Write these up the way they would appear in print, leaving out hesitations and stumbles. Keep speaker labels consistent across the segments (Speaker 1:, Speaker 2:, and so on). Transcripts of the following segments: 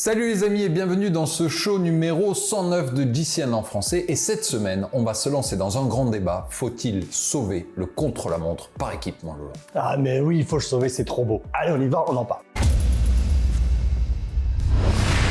Speaker 1: Salut les amis et bienvenue dans ce show numéro 109 de GCN en français. Et cette semaine, on va se lancer dans un grand débat. Faut-il sauver le contre-la-montre par équipe, mon Lola?
Speaker 2: Ah mais oui, il faut le sauver, c'est trop beau. Allez, on y va, on en parle.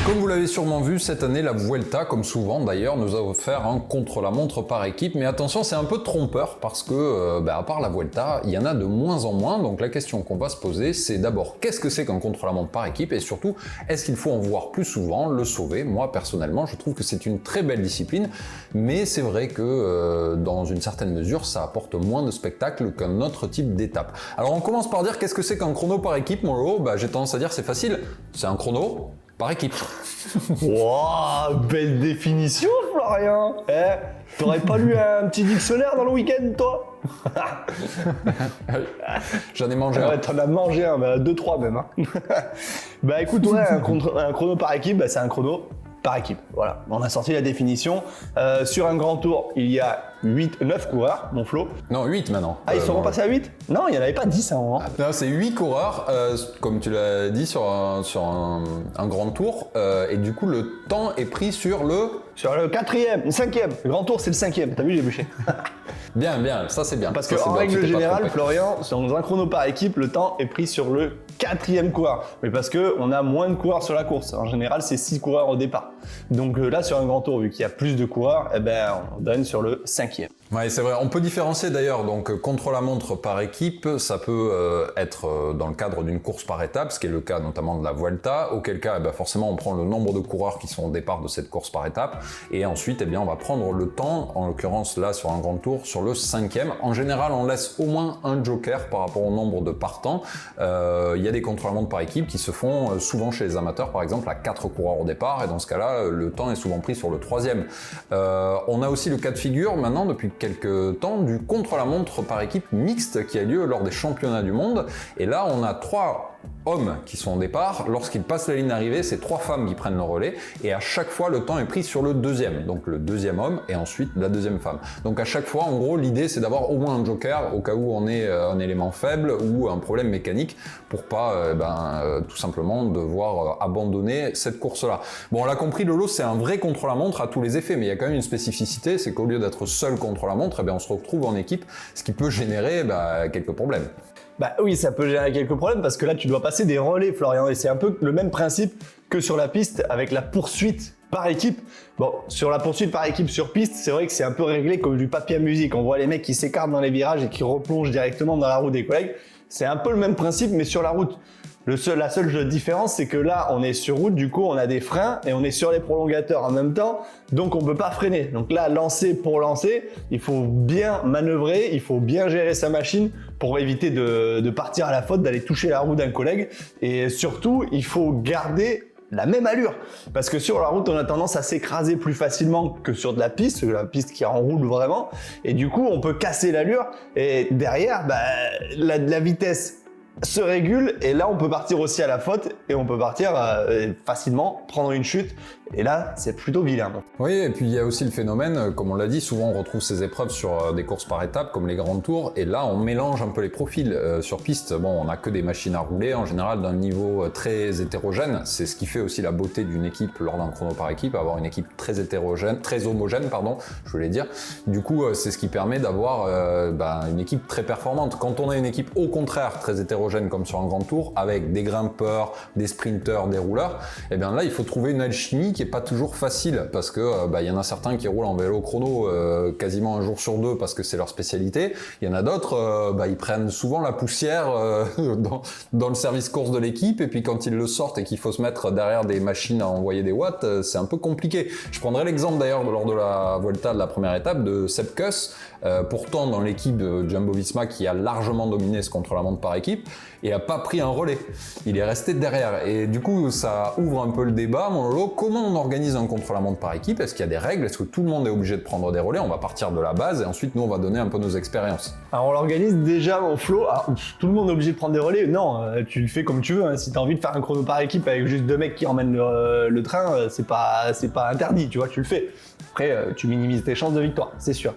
Speaker 1: Comme vous l'avez sûrement vu, cette année, la Vuelta, comme souvent d'ailleurs, nous a offert un contre-la-montre par équipe. Mais attention, c'est un peu trompeur parce que, à part la Vuelta, il y en a de moins en moins. Donc la question qu'on va se poser, c'est d'abord, qu'est-ce que c'est qu'un contre-la-montre par équipe? Et surtout, est-ce qu'il faut en voir plus souvent, le sauver? Moi, personnellement, je trouve que c'est une très belle discipline. Mais c'est vrai que, dans une certaine mesure, ça apporte moins de spectacle qu'un autre type d'étape. Alors on commence par dire, qu'est-ce que c'est qu'un chrono par équipe, mon Lolo? J'ai tendance à dire, c'est facile. C'est un chrono par équipe.
Speaker 2: Wow, belle définition, Florian. T'aurais pas lu un petit dictionnaire dans le week-end, toi?
Speaker 1: J'en ai mangé un.
Speaker 2: Ouais, t'en as mangé un, 2-3 même. Écoute, ouais, un chrono par équipe, c'est un chrono par équipe. Voilà, on a sorti la définition. Sur un grand tour, il y a 9 coureurs, mon Flo.
Speaker 1: Non, 8 maintenant.
Speaker 2: Ah, ils sont repassés à 8? Non, il n'y en avait pas 10 à un moment.
Speaker 1: Non, c'est 8 coureurs, comme tu l'as dit, sur un grand tour. Et du coup, le temps est pris sur le
Speaker 2: 5e. Le grand tour, c'est le 5e. T'as vu, j'ai bûché.
Speaker 1: Bien, ça c'est bien.
Speaker 2: Parce qu'en règle générale, Florian, dans un chrono par équipe, le temps est pris sur le 4e coureur. Mais parce qu'on a moins de coureurs sur la course. En général, c'est 6 coureurs au départ. Donc là, sur un grand tour, vu qu'il y a plus de coureurs, on donne sur le 5e.
Speaker 1: Ouais, c'est vrai. On peut différencier d'ailleurs, donc contre-la-montre par équipe, ça peut être dans le cadre d'une course par étape, ce qui est le cas notamment de la Vuelta, auquel cas forcément on prend le nombre de coureurs qui sont au départ de cette course par étape, et ensuite on va prendre le temps, en l'occurrence là sur un grand tour, sur le 5e. En général, on laisse au moins un joker par rapport au nombre de partants. Il y a des contre-la-montre par équipe qui se font souvent chez les amateurs, par exemple à 4 coureurs au départ, et dans ce cas-là, le temps est souvent pris sur le 3e. On a aussi le cas de figure maintenant, depuis quelques temps, du contre-la-montre par équipe mixte qui a lieu lors des championnats du monde. Et là, on a 3 hommes qui sont au départ. Lorsqu'ils passent la ligne d'arrivée, c'est 3 femmes qui prennent le relais. Et à chaque fois, le temps est pris sur le 2e. Donc le 2e homme et ensuite la 2e femme. Donc à chaque fois, en gros, l'idée, c'est d'avoir au moins un joker au cas où on est un élément faible ou un problème mécanique pour pas tout simplement devoir abandonner cette course-là. Bon, on l'a compris, le lot, c'est un vrai contre-la-montre à tous les effets. Mais il y a quand même une spécificité, c'est qu'au lieu d'être seul contre la montre, on se retrouve en équipe, ce qui peut générer quelques problèmes.
Speaker 2: Oui, ça peut générer quelques problèmes parce que là, tu dois passer des relais, Florian, et c'est un peu le même principe que sur la piste avec la poursuite par équipe. Bon, sur la poursuite par équipe sur piste, c'est vrai que c'est un peu réglé comme du papier à musique. On voit les mecs qui s'écartent dans les virages et qui replongent directement dans la roue des collègues. C'est un peu le même principe, mais sur la route. La seule différence, c'est que là, on est sur route, du coup, on a des freins et on est sur les prolongateurs en même temps, donc on peut pas freiner. Donc là, lancer pour lancer, il faut bien manœuvrer, il faut bien gérer sa machine pour éviter de partir à la faute, d'aller toucher la roue d'un collègue. Et surtout, il faut garder la même allure. Parce que sur la route, on a tendance à s'écraser plus facilement que sur de la piste qui enroule vraiment. Et du coup, on peut casser l'allure. Et derrière, la vitesse se régule et là on peut partir aussi à la faute et on peut partir facilement prendre une chute et là c'est plutôt vilain.
Speaker 1: Oui, et puis il y a aussi le phénomène, comme on l'a dit, souvent on retrouve ces épreuves sur des courses par étapes comme les grands tours et là on mélange un peu les profils sur piste. Bon, on n'a que des machines à rouler en général d'un niveau très hétérogène, c'est ce qui fait aussi la beauté d'une équipe lors d'un chrono par équipe, avoir une équipe très hétérogène, très homogène pardon, je voulais dire. Du coup c'est ce qui permet d'avoir une équipe très performante. Quand on a une équipe au contraire très hétérogène comme sur un grand tour, avec des grimpeurs, des sprinteurs, des rouleurs, et bien là il faut trouver une alchimie qui est pas toujours facile parce que y en a certains qui roulent en vélo chrono quasiment un jour sur 2 parce que c'est leur spécialité. Il y en a d'autres, ils prennent souvent la poussière dans le service course de l'équipe et puis quand ils le sortent et qu'il faut se mettre derrière des machines à envoyer des watts, c'est un peu compliqué. Je prendrai l'exemple d'ailleurs lors de la Vuelta de la première étape de Sepp Kuss, pourtant dans l'équipe de Jumbo-Visma qui a largement dominé ce contre-la-montre par équipe et a pas pris un relais. Il est resté derrière. Et du coup, ça ouvre un peu le débat, mon Lolo. Comment on organise un contre-la-montre par équipe? Est-ce qu'il y a des règles? Est-ce que tout le monde est obligé de prendre des relais? On va partir de la base et ensuite, nous, on va donner un peu nos expériences.
Speaker 2: Alors, on l'organise déjà en flow. Tout le monde est obligé de prendre des relais? Non, tu le fais comme tu veux. Hein. Si tu as envie de faire un chrono par équipe avec juste 2 mecs qui emmènent le train, c'est pas interdit, tu vois, tu le fais. Après, tu minimises tes chances de victoire, c'est sûr.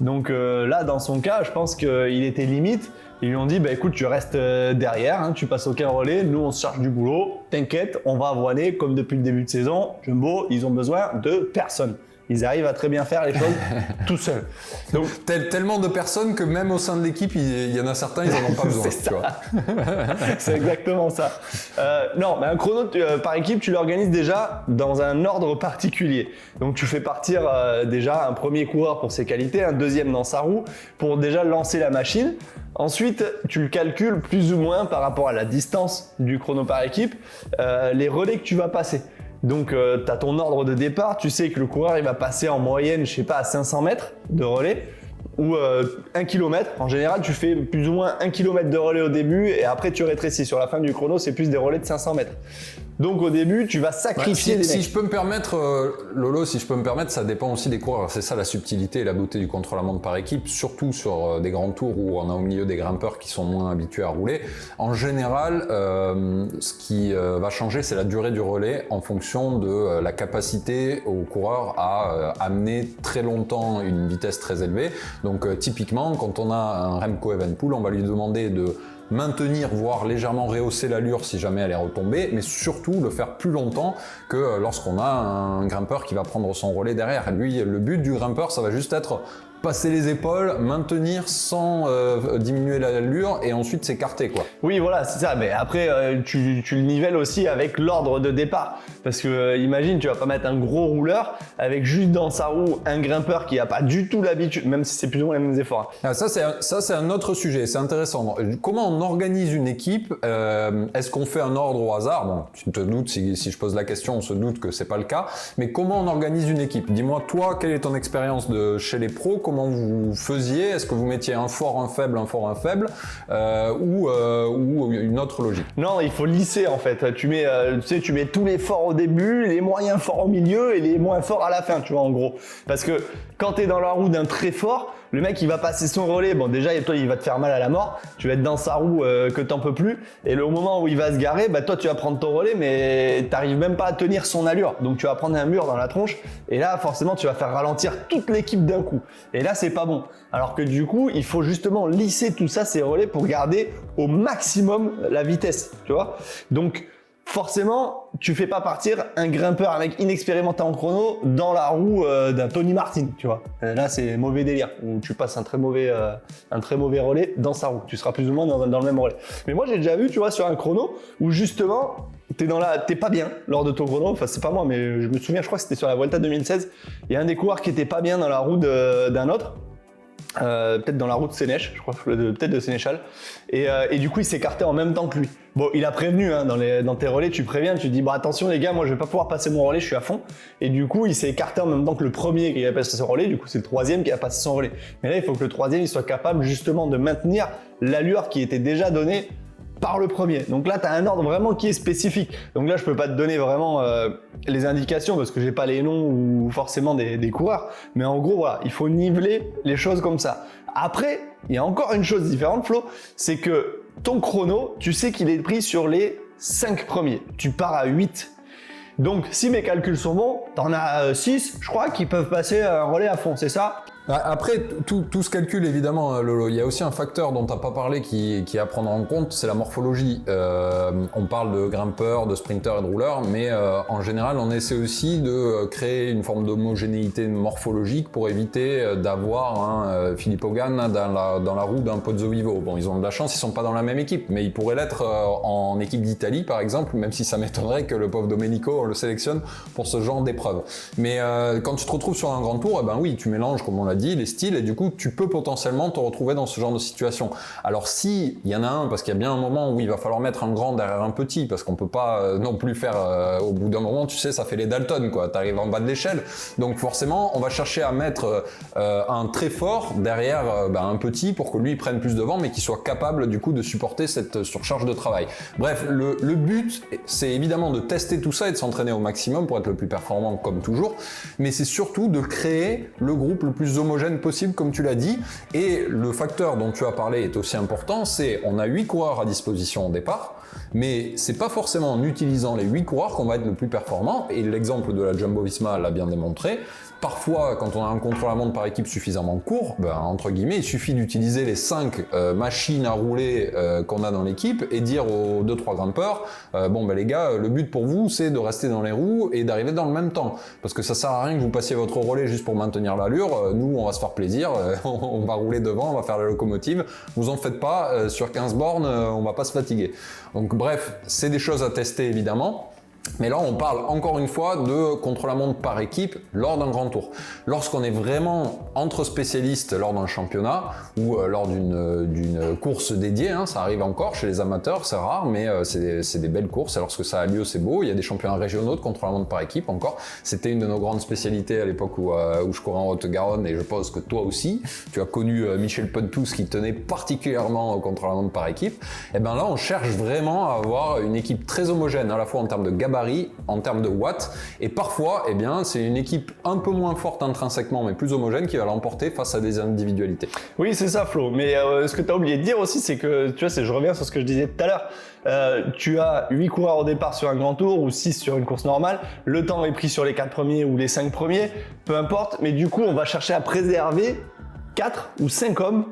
Speaker 2: Donc là, dans son cas, je pense qu'il était limite. Ils lui ont dit, écoute, tu restes derrière, hein, tu passes aucun relais, nous on se charge du boulot, t'inquiète, on va avoiner comme depuis le début de saison. Jumbo, ils ont besoin de personne. Ils arrivent à très bien faire les choses tout seuls.
Speaker 1: Donc, tellement de personnes que même au sein de l'équipe, il y en a certains, ils n'en ont pas besoin.
Speaker 2: C'est ça. C'est exactement ça. Non, mais un chrono par équipe, tu l'organises déjà dans un ordre particulier. Donc tu fais partir déjà un premier coureur pour ses qualités, un deuxième dans sa roue pour déjà lancer la machine. Ensuite, tu le calcules plus ou moins par rapport à la distance du chrono par équipe, les relais que tu vas passer. Donc, tu as ton ordre de départ, tu sais que le coureur il va passer en moyenne, je sais pas, à 500 mètres de relais ou 1 km. En général, tu fais plus ou moins 1 km de relais au début et après tu rétrécis. Sur la fin du chrono, c'est plus des relais de 500 mètres. Donc au début, tu vas sacrifier des mecs.
Speaker 1: Si je peux me permettre, Lolo, si je peux me permettre, ça dépend aussi des coureurs. C'est ça la subtilité et la beauté du contre-la-montre par équipe, surtout sur des grands tours où on a au milieu des grimpeurs qui sont moins habitués à rouler. En général, ce qui va changer, c'est la durée du relais en fonction de la capacité au coureur à amener très longtemps une vitesse très élevée. Donc typiquement, quand on a un Remco Evenepoel, on va lui demander de maintenir, voire légèrement rehausser l'allure si jamais elle est retombée, mais surtout le faire plus longtemps que lorsqu'on a un grimpeur qui va prendre son relais derrière. Lui, le but du grimpeur, ça va juste être passer les épaules, maintenir sans diminuer l'allure et ensuite s'écarter, quoi.
Speaker 2: Oui, voilà, c'est ça. Mais après, tu le nivelles aussi avec l'ordre de départ. Parce que imagine, tu vas pas mettre un gros rouleur avec juste dans sa roue un grimpeur qui a pas du tout l'habitude, même si c'est plus ou moins les mêmes efforts.
Speaker 1: Ah, ça, c'est un autre sujet, c'est intéressant. Comment on organise une équipe? Est-ce qu'on fait un ordre au hasard? Bon, tu te doutes, si je pose la question, on se doute que c'est pas le cas. Mais comment on organise une équipe? Dis-moi, toi, quelle est ton expérience chez les pros? Comment vous faisiez? Est-ce que vous mettiez un fort, un faible, ou une autre logique?
Speaker 2: Non, il faut lisser en fait. Tu mets tous les forts au début, les moyens forts au milieu et les moins forts à la fin, tu vois, en gros. Parce que quand tu es dans la roue d'un très fort, le mec il va passer son relais, bon déjà toi il va te faire mal à la mort, tu vas être dans sa roue que t'en peux plus, et au moment où il va se garer, bah toi tu vas prendre ton relais mais t'arrives même pas à tenir son allure, donc tu vas prendre un mur dans la tronche, et là forcément tu vas faire ralentir toute l'équipe d'un coup, et là c'est pas bon. Alors que du coup il faut justement lisser tout ça, ces relais, pour garder au maximum la vitesse, tu vois. Donc forcément, tu fais pas partir un grimpeur, un mec inexpérimenté en chrono dans la roue d'un Tony Martin, tu vois. Là, c'est mauvais délire, où tu passes un très mauvais relais dans sa roue. Tu seras plus ou moins dans le même relais. Mais moi, j'ai déjà vu, tu vois, sur un chrono où justement, t'es pas bien lors de ton chrono. Enfin, c'est pas moi, mais je me souviens, je crois que c'était sur la Vuelta 2016. Il y a un des coureurs qui était pas bien dans la roue d'un autre. Peut-être dans la route Sénèche, je crois, peut-être de Sénéchal, et du coup il s'écartait en même temps que lui. Bon, il a prévenu, hein, dans tes relais, tu préviens, tu dis bon attention les gars, moi je vais pas pouvoir passer mon relais, je suis à fond, et du coup il s'est écarté en même temps que le premier qui a passé son relais, du coup c'est le troisième qui a passé son relais. Mais là il faut que le troisième il soit capable justement de maintenir l'allure qui était déjà donnée par le premier. Donc là, tu as un ordre vraiment qui est spécifique. Donc là, je peux pas te donner vraiment les indications parce que j'ai pas les noms ou forcément des coureurs. Mais en gros, voilà, il faut niveler les choses comme ça. Après, il y a encore une chose différente, Flo, c'est que ton chrono, tu sais qu'il est pris sur les 5 premiers. Tu pars à 8. Donc, si mes calculs sont bons, t'en as 6, je crois, qui peuvent passer un relais à fond, c'est ça?
Speaker 1: Après, tout ce calcul, évidemment, Lolo, il y a aussi un facteur dont tu n'as pas parlé qui est à prendre en compte, c'est la morphologie. On parle de grimpeurs, de sprinteurs et de rouleurs, mais en général, on essaie aussi de créer une forme d'homogénéité morphologique pour éviter d'avoir un Philippe Hogan dans la roue d'un Pozzo Vivo. Bon, ils ont de la chance, ils sont pas dans la même équipe, mais ils pourraient l'être en équipe d'Italie, par exemple, même si ça m'étonnerait que le pauvre Domenico, on le sélectionne pour ce genre d'épreuve. Mais quand tu te retrouves sur un grand tour, eh ben oui, tu mélanges, comme on l'a dit, les styles, et du coup tu peux potentiellement te retrouver dans ce genre de situation. Alors si il y en a un, parce qu'il y a bien un moment où il va falloir mettre un grand derrière un petit, parce qu'on peut pas non plus faire au bout d'un moment, tu sais, ça fait les Dalton, quoi, t'arrives en bas de l'échelle, donc forcément on va chercher à mettre un très fort derrière un petit pour que lui il prenne plus de vent, mais qu'il soit capable du coup de supporter cette surcharge de travail. Bref, le but c'est évidemment de tester tout ça et de s'entraîner au maximum pour être le plus performant comme toujours, mais c'est surtout de créer le groupe le plus homogène possible, comme tu l'as dit. Et le facteur dont tu as parlé est aussi important, c'est on a 8 coureurs à disposition au départ. Mais c'est pas forcément en utilisant les 8 coureurs qu'on va être le plus performant, et l'exemple de la Jumbo-Visma l'a bien démontré. Parfois, quand on a un contre-la-montre par équipe suffisamment court, entre guillemets, il suffit d'utiliser les 5 machines à rouler qu'on a dans l'équipe et dire aux 2-3 grimpeurs, les gars, le but pour vous, c'est de rester dans les roues et d'arriver dans le même temps. Parce que ça sert à rien que vous passiez votre relais juste pour maintenir l'allure. Nous, on va se faire plaisir, on va rouler devant, on va faire la locomotive. Vous en faites pas, sur 15 bornes, on va pas se fatiguer. Donc bref, c'est des choses à tester évidemment. Mais là, on parle encore une fois de contre-la-montre par équipe lors d'un grand tour. Lorsqu'on est vraiment entre spécialistes lors d'un championnat ou lors d'une course dédiée, ça arrive encore chez les amateurs, c'est rare, mais c'est des belles courses. Et lorsque ça a lieu, c'est beau. Il y a des championnats régionaux de contre-la-montre par équipe encore. C'était une de nos grandes spécialités à l'époque où je courais en Haute-Garonne, et je pense que toi aussi, tu as connu Michel Pentous qui tenait particulièrement au contre-la-montre par équipe. Et bien là, on cherche vraiment à avoir une équipe très homogène, à la fois en termes de gabarit, en termes de watts, et parfois c'est une équipe un peu moins forte intrinsèquement mais plus homogène qui va l'emporter face à des individualités.
Speaker 2: Oui, c'est ça, Flo, mais ce que tu as oublié de dire aussi, c'est que tu vois, je reviens sur ce que je disais tout à l'heure, tu as 8 coureurs au départ sur un grand tour ou 6 sur une course normale, le temps est pris sur les 4 premiers ou les 5 premiers, peu importe, mais du coup on va chercher à préserver 4 ou 5 hommes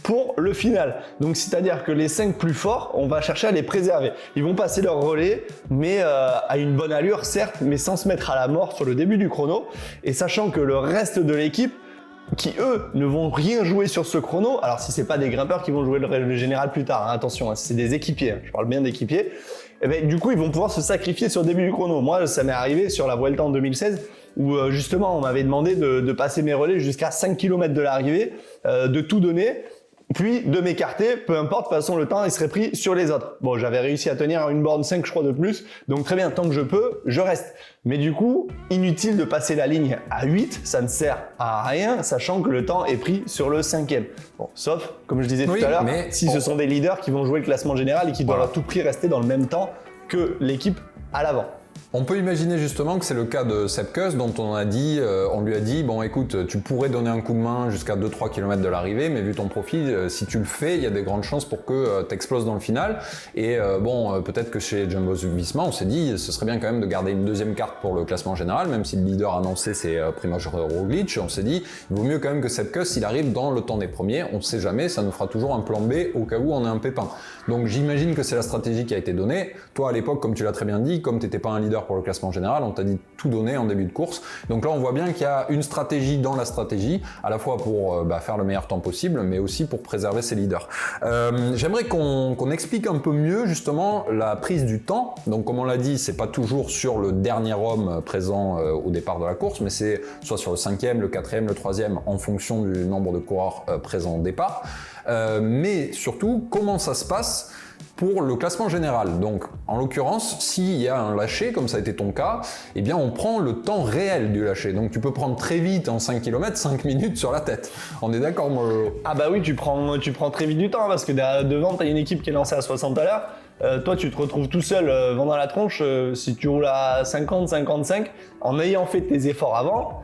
Speaker 2: pour le final. Donc c'est-à-dire que les 5 plus forts, on va chercher à les préserver. Ils vont passer leur relais, mais à une bonne allure, certes, mais sans se mettre à la mort sur le début du chrono. Et sachant que le reste de l'équipe, qui eux ne vont rien jouer sur ce chrono, alors si c'est pas des grimpeurs qui vont jouer le général plus tard, attention, si c'est des équipiers, je parle bien d'équipiers, et bien du coup ils vont pouvoir se sacrifier sur le début du chrono. Moi ça m'est arrivé sur la Vuelta en 2016 où justement on m'avait demandé de passer mes relais jusqu'à 5 km de l'arrivée, de tout donner, puis de m'écarter, peu importe, de toute façon le temps il serait pris sur les autres. Bon, j'avais réussi à tenir une borne 5 je crois de plus, donc très bien, tant que je peux, je reste. Mais du coup, inutile de passer la ligne à 8, ça ne sert à rien, sachant que le temps est pris sur le 5e. Bon, sauf, comme je disais tout à l'heure, si ce sont des leaders qui vont jouer le classement général et qui doivent à tout prix rester dans le même temps que l'équipe à l'avant.
Speaker 1: On peut imaginer justement que c'est le cas de Sepp Kuss dont on lui a dit bon écoute, tu pourrais donner un coup de main jusqu'à 2-3 km de l'arrivée, mais vu ton profil, si tu le fais, il y a des grandes chances pour que tu exploses dans le final. Et peut-être que chez Jumbo-Visma, on s'est dit ce serait bien quand même de garder une deuxième carte pour le classement général, même si le leader annoncé c'est Primož Roglič. On s'est dit il vaut mieux quand même que Sepp Kuss il arrive dans le temps des premiers, on ne sait jamais, ça nous fera toujours un plan B au cas où on a un pépin. Donc j'imagine que c'est la stratégie qui a été donnée. Toi à l'époque, comme tu l'as très bien dit, comme tu n'étais pas un leader pour le classement général, on t'a dit tout donner en début de course. Donc là, on voit bien qu'il y a une stratégie dans la stratégie, à la fois pour faire le meilleur temps possible, mais aussi pour préserver ses leaders. J'aimerais qu'on explique un peu mieux justement la prise du temps. Donc comme on l'a dit, c'est pas toujours sur le dernier homme présent au départ de la course, mais c'est soit sur le 5e, le 4e, le 3e, en fonction du nombre de coureurs présents au départ. Mais surtout, comment ça se passe pour le classement général. Donc, en l'occurrence, s'il y a un lâcher, comme ça a été ton cas, eh bien, on prend le temps réel du lâcher. Donc, tu peux prendre très vite, en 5 km, 5 minutes sur la tête. On est d'accord, Mollo?
Speaker 2: Ah bah oui, tu prends très vite du temps, parce que devant, tu as une équipe qui est lancée à 60 à l'heure. Toi, tu te retrouves tout seul, vent dans la tronche. Si tu roules à 50, 55, en ayant fait tes efforts avant,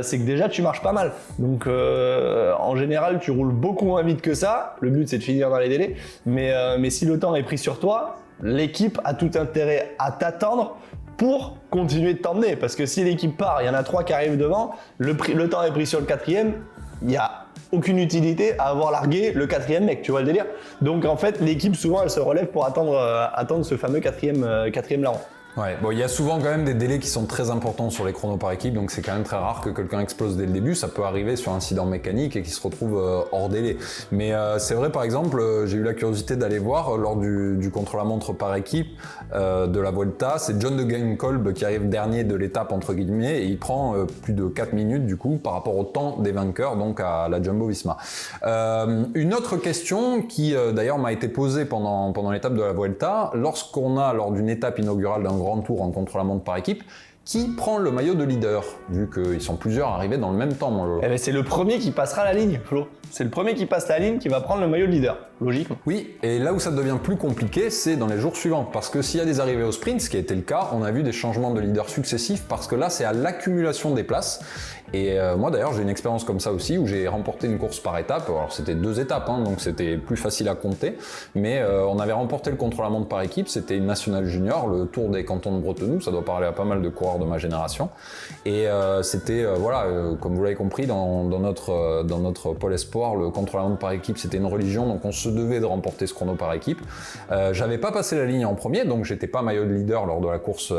Speaker 2: c'est que déjà tu marches pas mal. Donc en général tu roules beaucoup moins vite que ça. Le but c'est de finir dans les délais. Mais si le temps est pris sur toi, l'équipe a tout intérêt à t'attendre pour continuer de t'emmener. Parce que si l'équipe part, il y en a 3 qui arrivent devant, le temps est pris sur le 4e, il n'y a aucune utilité à avoir largué le 4e mec, tu vois le délire. Donc en fait l'équipe souvent elle se relève pour attendre ce fameux 4e larron.
Speaker 1: Ouais, bon, il y a souvent quand même des délais qui sont très importants sur les chronos par équipe, donc c'est quand même très rare que quelqu'un explose dès le début. Ça peut arriver sur un incident mécanique et qu'il se retrouve hors délai. Mais c'est vrai, par exemple, j'ai eu la curiosité d'aller voir lors du contre-la-montre par équipe de la Vuelta, c'est John de Genkolb qui arrive dernier de l'étape entre guillemets et il prend plus de 4 minutes du coup par rapport au temps des vainqueurs, donc à la Jumbo-Visma. Une autre question qui d'ailleurs m'a été posée pendant l'étape de la Vuelta, lorsqu'on a lors d'une étape inaugurale d'un grand tour en contre-la-montre par équipe, Qui prend le maillot de leader, vu qu'ils sont plusieurs arrivés dans le même temps, mon Lolo?
Speaker 2: Eh ben, c'est le premier qui passera la ligne, Flo. C'est le premier qui passe la ligne qui va prendre le maillot de leader, logiquement.
Speaker 1: Oui, et là où ça devient plus compliqué, c'est dans les jours suivants. Parce que s'il y a des arrivées au sprint, ce qui a été le cas, on a vu des changements de leader successifs, parce que là, c'est à l'accumulation des places. Et moi d'ailleurs, j'ai une expérience comme ça aussi, où j'ai remporté une course par étape. Alors c'était 2 étapes, hein, donc c'était plus facile à compter. Mais on avait remporté le contre-la-montre par équipe, c'était une nationale junior, le Tour des cantons de Bretenoux, ça doit parler à pas mal de coureurs de ma génération. Et c'était, comme vous l'avez compris, dans notre pôle espoir, le contre-la-montre par équipe, c'était une religion, donc on se devait de remporter ce chrono par équipe. J'avais pas passé la ligne en premier, donc j'étais pas maillot de leader lors de la course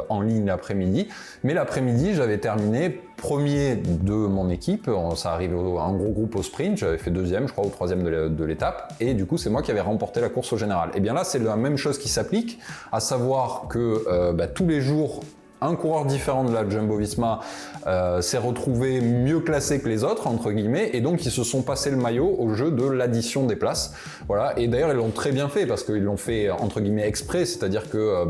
Speaker 1: en ligne l'après-midi. Mais l'après-midi, j'avais terminé premier de mon équipe, ça arrivait un gros groupe au sprint, j'avais fait 2e, je crois, ou 3e de l'étape, et du coup c'est moi qui avais remporté la course au général. Et bien là c'est la même chose qui s'applique, à savoir que tous les jours, un coureur différent de la Jumbo-Visma s'est retrouvé mieux classé que les autres, entre guillemets, et donc ils se sont passé le maillot au jeu de l'addition des places. Voilà. Et d'ailleurs ils l'ont très bien fait, parce qu'ils l'ont fait entre guillemets exprès, c'est-à-dire que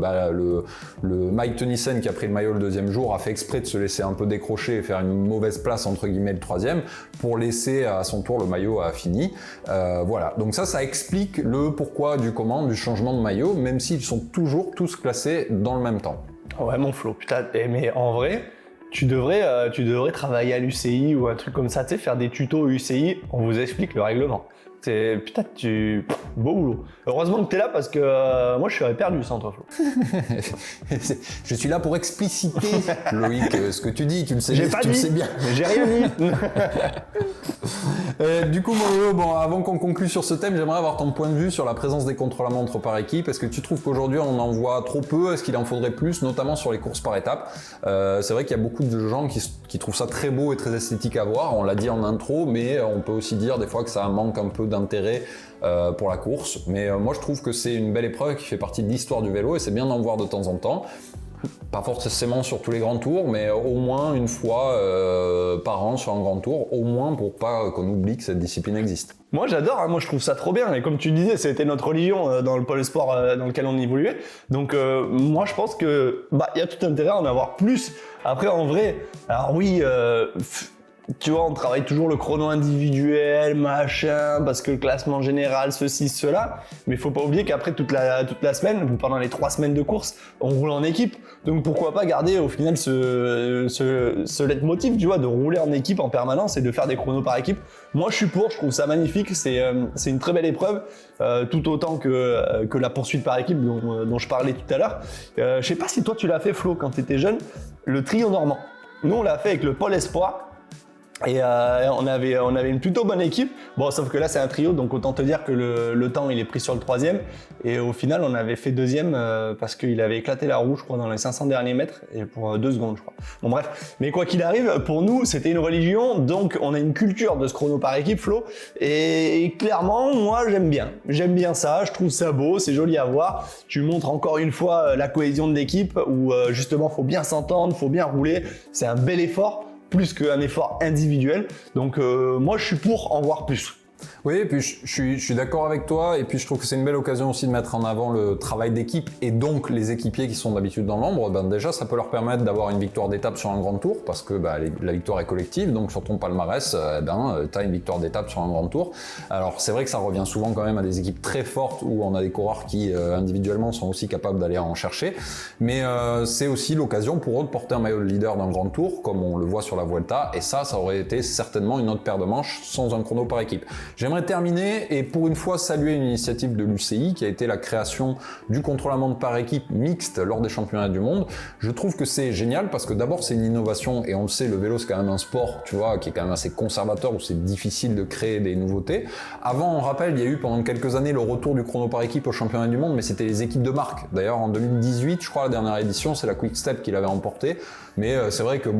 Speaker 1: le Mike Tennyson qui a pris le maillot le 2e jour a fait exprès de se laisser un peu décrocher et faire une mauvaise place entre guillemets le 3e pour laisser à son tour le maillot à Fini. Voilà. Donc ça explique le pourquoi du comment du changement de maillot, même s'ils sont toujours tous classés dans le même temps.
Speaker 2: Ouais, mon Flo, putain, mais en vrai, tu devrais travailler à l'UCI ou un truc comme ça, tu sais, faire des tutos UCI, on vous explique le règlement. Putain, beau boulot. Heureusement que t'es là parce que moi je serais perdu sans toi, Flo.
Speaker 1: Je suis là pour expliciter, Loïc, ce que tu dis, tu le sais,
Speaker 2: tu le sais bien. J'ai rien dit.
Speaker 1: Du coup, Molo, avant qu'on conclue sur ce thème, j'aimerais avoir ton point de vue sur la présence des contre-la-montre par équipe. Est-ce que tu trouves qu'aujourd'hui on en voit trop peu? Est-ce qu'il en faudrait plus, notamment sur les courses par étapes? C'est vrai qu'il y a beaucoup de gens qui trouvent ça très beau et très esthétique à voir. On l'a dit en intro, mais on peut aussi dire des fois que ça manque un peu d'intérêt pour la course. Mais moi je trouve que c'est une belle épreuve qui fait partie de l'histoire du vélo et c'est bien d'en voir de temps en temps. Pas forcément sur tous les grands tours, mais au moins une fois par an sur un grand tour, au moins pour pas qu'on oublie que cette discipline existe.
Speaker 2: Moi j'adore, hein, moi je trouve ça trop bien, et comme tu disais, c'était notre religion dans le pôle sport dans lequel on évoluait, donc moi je pense que y a tout intérêt à en avoir plus. Après en vrai, alors oui, tu vois, on travaille toujours le chrono individuel, machin, parce que le classement général, ceci, cela. Mais il faut pas oublier qu'après toute la semaine, ou pendant les 3 semaines de course, on roule en équipe. Donc pourquoi pas garder au final ce leitmotiv, tu vois, de rouler en équipe en permanence et de faire des chronos par équipe. Moi, je suis pour, je trouve ça magnifique. C'est une très belle épreuve, tout autant que la poursuite par équipe dont je parlais tout à l'heure. Je sais pas si toi tu l'as fait, Flo, quand tu étais jeune, le trio normand. Nous, on l'a fait avec le pôle espoir. Et on avait une plutôt bonne équipe. Bon, sauf que là c'est un trio, donc autant te dire que le temps il est pris sur le 3e. Et au final on avait fait 2e parce qu'il avait éclaté la roue, je crois, dans les 500 derniers mètres, et pour 2 secondes, je crois. Bon bref, mais quoi qu'il arrive, pour nous c'était une religion, donc on a une culture de ce chrono par équipe, Flo. Et clairement, moi j'aime bien ça, je trouve ça beau, c'est joli à voir. Tu montres encore une fois la cohésion de l'équipe, où justement faut bien s'entendre, faut bien rouler. C'est un bel effort, plus qu'un effort individuel. Donc moi je suis pour en voir plus.
Speaker 1: Oui, et puis je suis d'accord avec toi, et puis je trouve que c'est une belle occasion aussi de mettre en avant le travail d'équipe et donc les équipiers qui sont d'habitude dans l'ombre. Déjà ça peut leur permettre d'avoir une victoire d'étape sur un grand tour, parce que la victoire est collective, donc sur ton palmarès, t'as une victoire d'étape sur un grand tour. Alors c'est vrai que ça revient souvent quand même à des équipes très fortes où on a des coureurs qui individuellement sont aussi capables d'aller en chercher, mais c'est aussi l'occasion pour eux de porter un maillot de leader d'un grand tour, comme on le voit sur la Vuelta, et ça aurait été certainement une autre paire de manches sans un chrono par équipe. J'aimerais terminer et pour une fois saluer une initiative de l'UCI qui a été la création du contre-la-montre par équipe mixte lors des championnats du monde. Je trouve que c'est génial parce que d'abord c'est une innovation, et on le sait, le vélo c'est quand même un sport, tu vois, qui est quand même assez conservateur, où c'est difficile de créer des nouveautés. Avant, on rappelle, il y a eu pendant quelques années le retour du chrono par équipe au championnat du monde, mais c'était les équipes de marque. D'ailleurs en 2018, je crois, la dernière édition, c'est la Quick Step qui l'avait emporté, mais c'est vrai que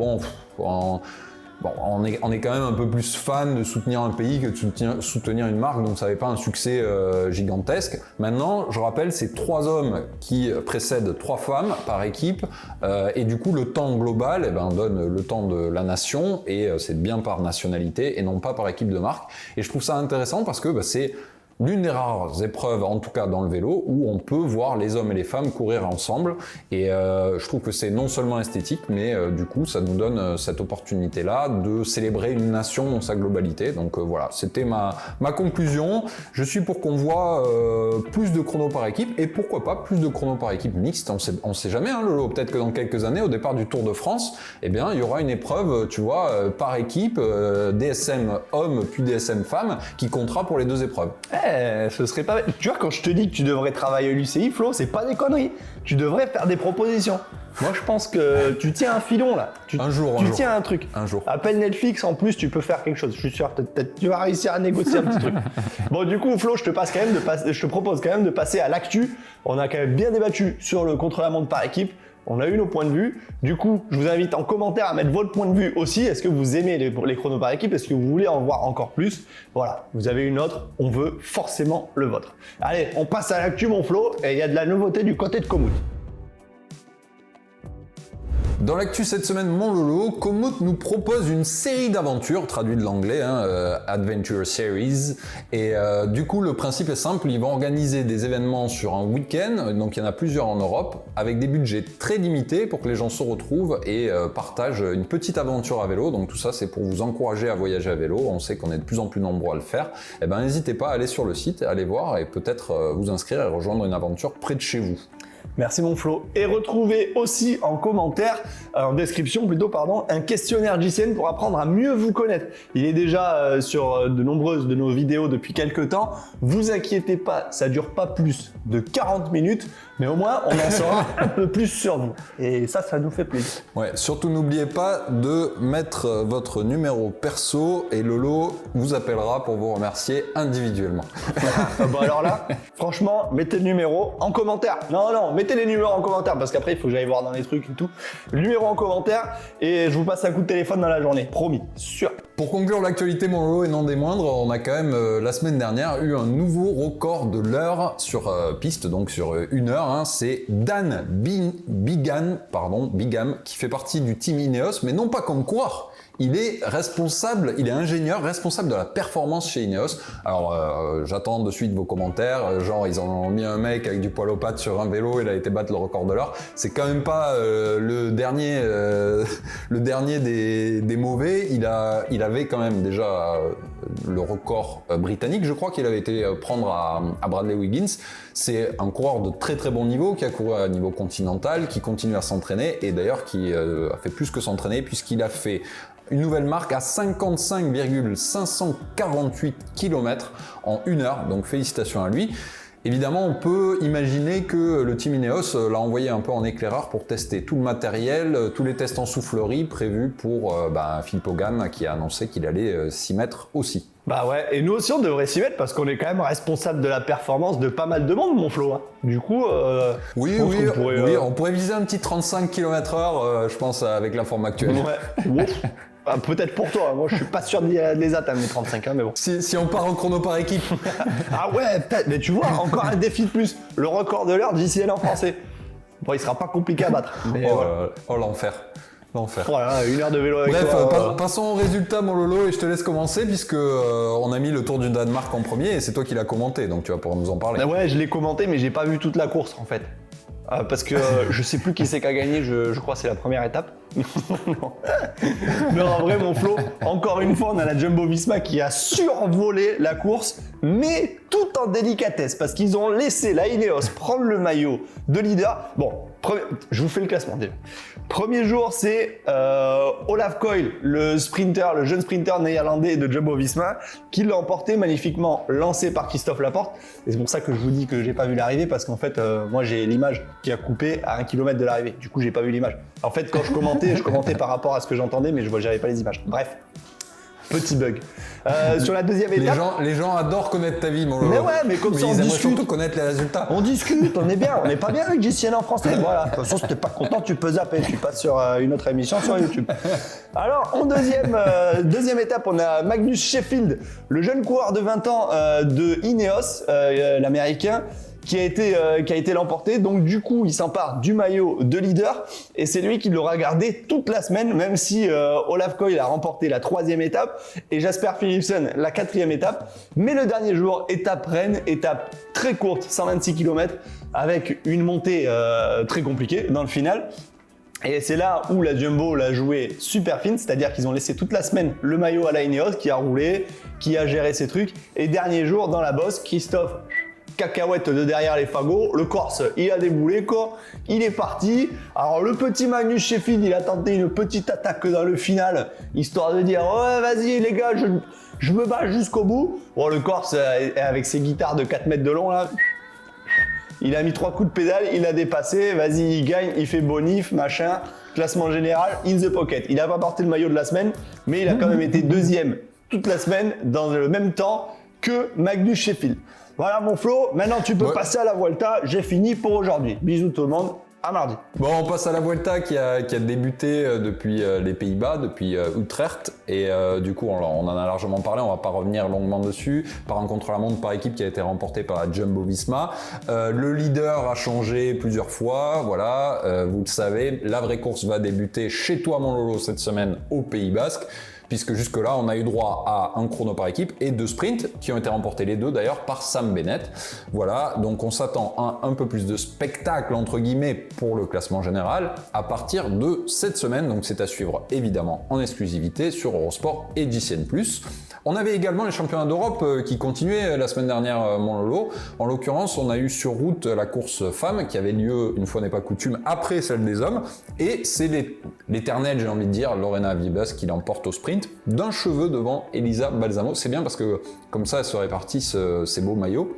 Speaker 1: on est quand même un peu plus fan de soutenir un pays que de soutenir une marque, donc ça n'avait pas un succès gigantesque. Maintenant, je rappelle, c'est 3 hommes qui précèdent 3 femmes par équipe, et du coup le temps global donne le temps de la nation, et c'est bien par nationalité et non pas par équipe de marque. Et je trouve ça intéressant parce que c'est l'une des rares épreuves, en tout cas dans le vélo, où on peut voir les hommes et les femmes courir ensemble. Et je trouve que c'est non seulement esthétique, mais du coup, ça nous donne cette opportunité-là de célébrer une nation dans sa globalité. Donc voilà, c'était ma conclusion. Je suis pour qu'on voit plus de chronos par équipe, et pourquoi pas plus de chronos par équipe mixte. On sait jamais, hein, Lolo. Peut-être que dans quelques années, au départ du Tour de France, eh bien, il y aura une épreuve, tu vois, par équipe, DSM homme puis DSM femme, qui comptera pour les deux épreuves.
Speaker 2: Ce serait pas... Tu vois, quand je te dis que tu devrais travailler à l'UCI, Flo, c'est pas des conneries. Tu devrais faire des propositions. Moi, je pense que tu tiens un filon, là. Tu tiens un truc.
Speaker 1: Un jour.
Speaker 2: Appelle Netflix, en plus, tu peux faire quelque chose. Je suis sûr, peut-être tu vas réussir à négocier un petit truc. Bon, du coup, Flo, je te propose quand même de passer à l'actu. On a quand même bien débattu sur le contre-la-montre par équipe. On a eu nos points de vue. Du coup, je vous invite en commentaire à mettre votre point de vue aussi. Est-ce que vous aimez les chronos par équipe? Est-ce que vous voulez en voir encore plus? Voilà, vous avez une autre, on veut forcément le vôtre. Allez, on passe à l'actu, mon Flo, et il y a de la nouveauté du côté de Komoot.
Speaker 1: Dans l'actu cette semaine, mon Lolo, Komoot nous propose une série d'aventures, traduit de l'anglais, Adventure Series. Et du coup, le principe est simple, ils vont organiser des événements sur un week-end, donc il y en a plusieurs en Europe, avec des budgets très limités pour que les gens se retrouvent et partagent une petite aventure à vélo. Donc tout ça, c'est pour vous encourager à voyager à vélo. On sait qu'on est de plus en plus nombreux à le faire. Eh ben, n'hésitez pas à aller sur le site, à aller voir et peut-être vous inscrire et rejoindre une aventure près de chez vous.
Speaker 2: Merci mon Flo. Et retrouvez aussi en commentaire, en description plutôt, pardon, un questionnaire JCN pour apprendre à mieux vous connaître. Il est déjà sur de nombreuses de nos vidéos depuis quelques temps. Vous inquiétez pas, ça dure pas plus de 40 minutes, mais au moins on en saura un peu plus sur vous. Et ça nous fait plaisir.
Speaker 1: Ouais, surtout n'oubliez pas de mettre votre numéro perso et Lolo vous appellera pour vous remercier individuellement.
Speaker 2: Bon alors là, franchement, mettez le numéro en commentaire. Non, mettez les numéros en commentaire parce qu'après il faut que j'aille voir dans les trucs et tout. Le numéro en commentaire et je vous passe un coup de téléphone dans la journée, promis, sûr.
Speaker 1: Pour conclure l'actualité, mon Lolo, et non des moindres, on a quand même la semaine dernière eu un nouveau record de l'heure sur piste, donc sur 1 heure. Hein. C'est Dan Bigam qui fait partie du team Ineos, mais non pas comme coureur. Il est ingénieur responsable de la performance chez Ineos. Alors j'attends de suite vos commentaires, genre ils en ont mis un mec avec du poil aux pattes sur un vélo, il a été battre le record de l'heure. C'est quand même pas le dernier des mauvais. Il avait quand même déjà le record britannique, je crois qu'il avait été prendre à Bradley Wiggins. C'est un coureur de très très bon niveau qui a couru à niveau continental, qui continue à s'entraîner et d'ailleurs qui a fait plus que s'entraîner puisqu'il a fait une nouvelle marque à 55,548 km en 1 heure, donc félicitations à lui. Évidemment, on peut imaginer que le team Ineos l'a envoyé un peu en éclaireur pour tester tout le matériel, tous les tests en soufflerie prévus pour Phil Hogan qui a annoncé qu'il allait s'y mettre aussi.
Speaker 2: Bah ouais, et nous aussi on devrait s'y mettre parce qu'on est quand même responsable de la performance de pas mal de monde, mon Flo. Hein. Du coup,
Speaker 1: on pourrait viser un petit 35 km/h, je pense, avec la forme actuelle.
Speaker 2: Ouais. Bah, peut-être pour toi, moi je suis pas sûr de les atteindre les 35, hein, mais bon.
Speaker 1: Si on part en chrono par équipe.
Speaker 2: Ah ouais, peut-être, mais tu vois, encore un défi de plus. Le record de l'heure JCN en français. Bon, il sera pas compliqué à battre. Mais
Speaker 1: l'enfer.
Speaker 2: Voilà, 1 heure de vélo avec
Speaker 1: toi.
Speaker 2: Bref,
Speaker 1: passons au résultat, mon Lolo, et je te laisse commencer puisque on a mis le Tour du Danemark en premier et c'est toi qui l'as commenté, donc tu vas pouvoir nous en parler.
Speaker 2: Ouais, je l'ai commenté, mais j'ai pas vu toute la course en fait. Parce que je sais plus qui c'est qui a gagné, je crois que c'est la première étape. Non, en vrai, mon Flo, encore une fois, on a la Jumbo-Visma qui a survolé la course, mais tout en délicatesse, parce qu'ils ont laissé la Ineos prendre le maillot de leader. Bon, je vous fais le classement déjà. Premier jour, c'est Olaf Koil, le jeune sprinter néerlandais de Jumbo-Visma, qui l'a emporté magnifiquement, lancé par Christophe Laporte. Et c'est pour ça que je vous dis que j'ai pas vu l'arrivée, parce qu'en fait, moi j'ai l'image qui a coupé à 1 km de l'arrivée. Du coup, j'ai pas vu l'image. En fait, quand je commentais par rapport à ce que j'entendais, mais j'avais pas les images. Bref. Petit bug. Sur la deuxième étape...
Speaker 1: Les gens adorent connaître ta vie, mon Lolo.
Speaker 2: Mais ouais, mais comme ça on discute.
Speaker 1: Surtout connaître les résultats.
Speaker 2: On discute, on est bien. On n'est pas bien avec JCN en français. Voilà. De toute façon, si t'es pas content, tu peux zapper. Tu passes sur une autre émission sur YouTube. Alors, en deuxième étape, on a Magnus Sheffield, le jeune coureur de 20 ans de Ineos, l'américain, qui a été l'emporter. Donc du coup, il s'empare du maillot de leader et c'est lui qui l'aura gardé toute la semaine, même si Olaf Koy a remporté la 3e étape et Jasper Philipsen la 4e étape. Mais le dernier jour, étape Rennes, étape très courte, 126 km, avec une montée très compliquée dans le final. Et c'est là où la Jumbo l'a joué super fine, c'est-à-dire qu'ils ont laissé toute la semaine le maillot à la Ineos qui a roulé, qui a géré ses trucs. Et dernier jour, dans la bosse, Christophe cacahuète de derrière les fagots, le Corse, il a déboulé quoi, il est parti. Alors le petit Magnus Sheffield, il a tenté une petite attaque dans le final, histoire de dire ouais vas-y les gars, je me bats jusqu'au bout. Bon le Corse, avec ses guitares de 4 mètres de long là, il a mis 3 coups de pédale, il a dépassé, vas-y il gagne, il fait bonif, machin, classement général, in the pocket. Il n'a pas porté le maillot de la semaine, mais il a quand même été 2e toute la semaine dans le même temps que Magnus Sheffield. Voilà mon Flo, maintenant tu peux passer à la Vuelta, j'ai fini pour aujourd'hui. Bisous tout le monde, à mardi.
Speaker 1: Bon, on passe à la Vuelta qui a débuté depuis les Pays-Bas, depuis Utrecht. Et du coup, on en a largement parlé, on va pas revenir longuement dessus. Par un contre-la-montre par équipe qui a été remporté par la Jumbo-Visma. Le leader a changé plusieurs fois, voilà, vous le savez. La vraie course va débuter chez toi, mon Lolo, cette semaine au Pays Basque. Puisque jusque-là, on a eu droit à un chrono par équipe et 2 sprints, qui ont été remportés les deux d'ailleurs par Sam Bennett. Voilà, donc on s'attend à un peu plus de spectacle, entre guillemets, pour le classement général à partir de cette semaine. Donc c'est à suivre évidemment en exclusivité sur Eurosport et JCN+. On avait également les championnats d'Europe qui continuaient la semaine dernière, mon Lolo. En l'occurrence, on a eu sur route la course femmes qui avait lieu, une fois n'est pas coutume, après celle des hommes. Et c'est l'éternel, j'ai envie de dire, Lorena Wiebes qui l'emporte au sprint d'un cheveu devant Elisa Balsamo. C'est bien parce que comme ça, elles se répartissent ces beaux maillots.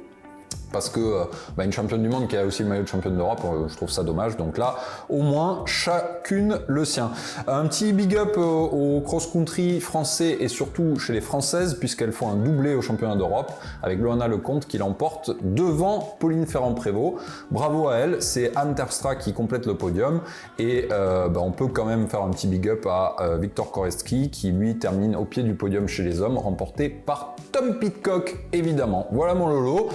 Speaker 1: Parce que une championne du monde qui a aussi le maillot de championne d'Europe, je trouve ça dommage. Donc là, au moins, chacune le sien. Un petit big up au cross-country français et surtout chez les Françaises, puisqu'elles font un doublé au championnat d'Europe, avec Loana Lecomte qui l'emporte devant Pauline Ferrand-Prévot. Bravo à elle, c'est Anne Terpstra qui complète le podium. Et on peut quand même faire un petit big up à Victor Koretsky, qui lui termine au pied du podium chez les hommes, remporté par Tom Pidcock, évidemment. Voilà mon Lolo.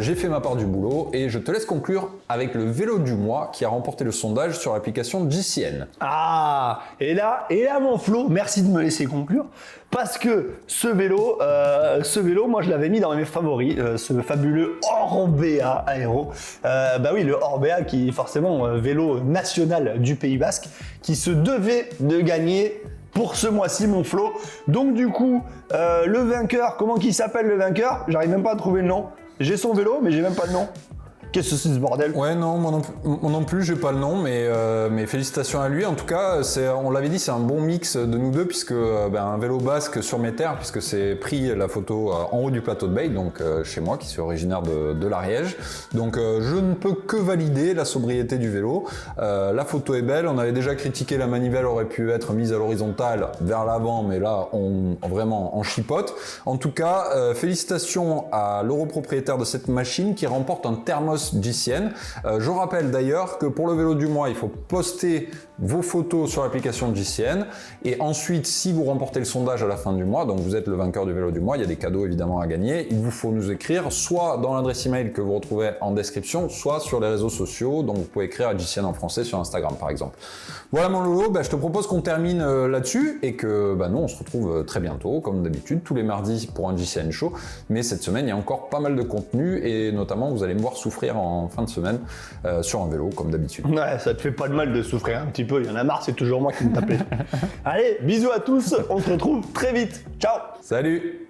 Speaker 1: J'ai fait ma part du boulot et je te laisse conclure avec le vélo du mois qui a remporté le sondage sur l'application JCN.
Speaker 2: Ah, et là mon Flo, merci de me laisser conclure parce que ce vélo, moi je l'avais mis dans mes favoris, ce fabuleux Orbea Aero. Oui, le Orbea qui est forcément vélo national du Pays Basque qui se devait de gagner pour ce mois-ci, mon Flo. Donc du coup, le vainqueur, comment qu'il s'appelle le vainqueur? J'arrive même pas à trouver le nom. J'ai son vélo, mais j'ai même pas le nom. Qu'est-ce que c'est ce bordel?
Speaker 1: Ouais, non, moi non plus, j'ai pas le nom, mais félicitations à lui. En tout cas, on l'avait dit, c'est un bon mix de nous deux, puisque un vélo basque sur mes terres, puisque c'est pris la photo en haut du plateau de Beille, donc chez moi, qui suis originaire de l'Ariège. Donc je ne peux que valider la sobriété du vélo. La photo est belle, on avait déjà critiqué la manivelle aurait pu être mise à l'horizontale vers l'avant, mais là, vraiment en chipote. En tout cas, félicitations à l'europropriétaire de cette machine qui remporte un thermos JCN. Je rappelle d'ailleurs que pour le vélo du mois, il faut poster vos photos sur l'application JCN et ensuite, si vous remportez le sondage à la fin du mois, donc vous êtes le vainqueur du vélo du mois, il y a des cadeaux évidemment à gagner, il vous faut nous écrire soit dans l'adresse email que vous retrouvez en description, soit sur les réseaux sociaux, donc vous pouvez écrire à JCN en français sur Instagram par exemple. Voilà mon Lolo, je te propose qu'on termine là-dessus et que nous on se retrouve très bientôt, comme d'habitude, tous les mardis pour un JCN Show, mais cette semaine il y a encore pas mal de contenu et notamment vous allez me voir souffrir en fin de semaine sur un vélo comme d'habitude.
Speaker 2: Ouais, ça te fait pas de mal de souffrir un petit peu, il y en a marre, c'est toujours moi qui me tapais. Allez, bisous à tous, on se retrouve très vite. Ciao.
Speaker 1: Salut.